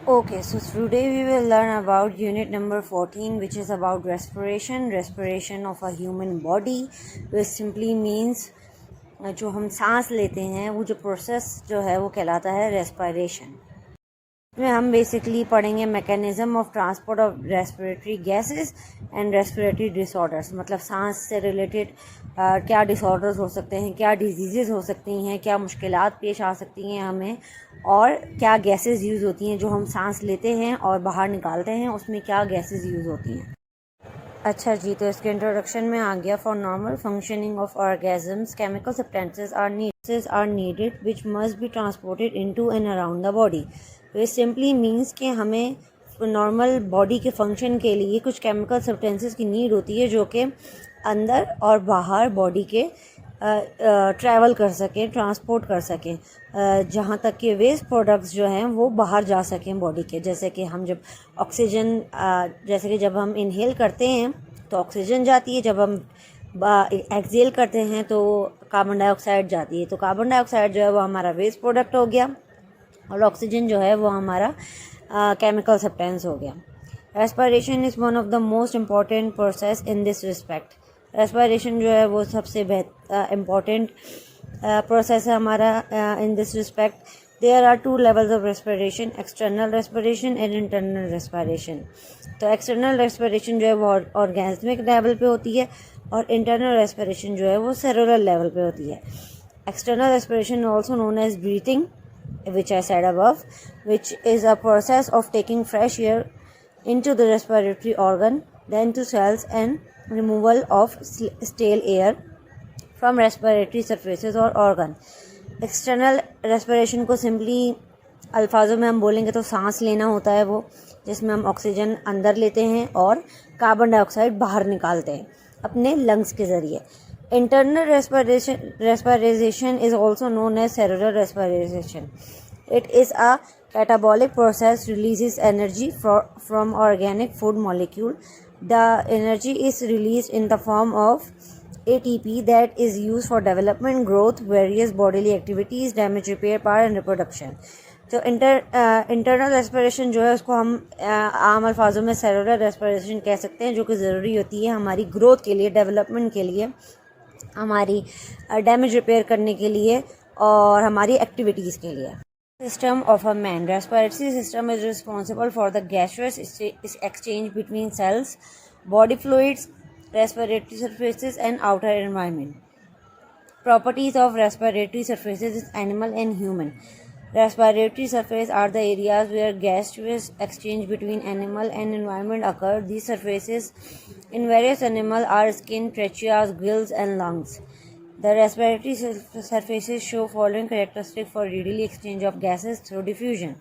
Okay, so today we will learn about unit number 14, which is about respiration of a human body, which simply means जो हम सांस लेते हैं वो जो प्रोसेस जो है वो कहलाता है रेस्पिरेशन। इसमें हम बेसिकली पढ़ेंगे mechanism of transport of respiratory gases and respiratory disorders, मतलब सांस से रिलेटेड क्या डिसऑर्डर्स हो सकते हैं, क्या डिजीज़ हो सकती हैं, क्या मुश्किलात पेश आ सकती हैं हमें, और क्या गैसेस यूज़ होती हैं जो हम सांस लेते हैं और बाहर निकालते हैं, उसमें क्या गैसेस यूज़ होती हैं। अच्छा जी, तो इसके इंट्रोडक्शन में आ गया। For normal functioning of organisms chemical substances are needed which must be transported into and around the body. तो ये सिंपली मीन्स कि हमें नॉर्मल बॉडी के फंक्शन के लिए कुछ केमिकल सब्सटेंसेस की नीड होती है जो कि अंदर और बाहर बॉडी के ट्रैवल कर सकें, ट्रांसपोर्ट कर सकें, जहाँ तक कि वेस्ट प्रोडक्ट्स जो हैं वो बाहर जा सकें बॉडी के। जैसे कि हम जब ऑक्सीजन जैसे कि जब हम इनहेल करते हैं तो ऑक्सीजन जाती है, जब हम एक्सहेल करते हैं तो कार्बन डाइऑक्साइड जाती है। तो कार्बन डाइऑक्साइड जो है वो हमारा वेस्ट प्रोडक्ट हो गया और ऑक्सीजन जो है वो हमारा केमिकल सब्सटेंस हो गया। Respiration is one of the most important process in this respect. Respiration जो है वो सबसे इम्पॉर्टेंट प्रोसेस है हमारा in this respect. There are 2 levels of respiration, external respiration and internal respiration. तो एक्सटर्नल रेस्पिरेशन जो है वो ऑर्गेनिज्मिक लेवल पे होती है और इंटरनल रेस्पिरेशन जो है वो सेलुलर लेवल पे होती है। External respiration also known as breathing, which I said above, which is a process of taking fresh air into the respiratory organ, then to cells, and removal of stale air from respiratory surfaces or organ. External respiration को simply अल्फाजों में हम बोलेंगे तो सांस लेना होता है वो, जिसमें हम ऑक्सीजन अंदर लेते हैं और कार्बन डाइऑक्साइड बाहर निकालते हैं अपने लंग्स के ज़रिए। Internal respiration is also known as cellular respiration. It is a catabolic process, releases energy from organic food molecule. The energy is released in the form of ATP that is used for development, growth, various bodily activities, damage repair, power and reproduction. तो internal respiration जो है उसको हम आम अल्फाजों में cellular respiration कह सकते हैं, जो कि ज़रूरी होती है हमारी ग्रोथ के लिए, डेवलपमेंट के लिए, हमारी डैमेज रिपेयर करने के लिए और हमारी एक्टिविटीज़ के लिए। System of a man. Respiratory system is responsible for the gaseous exchange between cells, body fluids, respiratory surfaces and outer environment. Properties of respiratory surfaces is animal and human. Respiratory surfaces are the areas where gaseous exchange between animal and environment occur. These surfaces in various animals are skin, tracheas, gills, and lungs. The respiratory surfaces show following characteristics for readily exchange of gases through diffusion.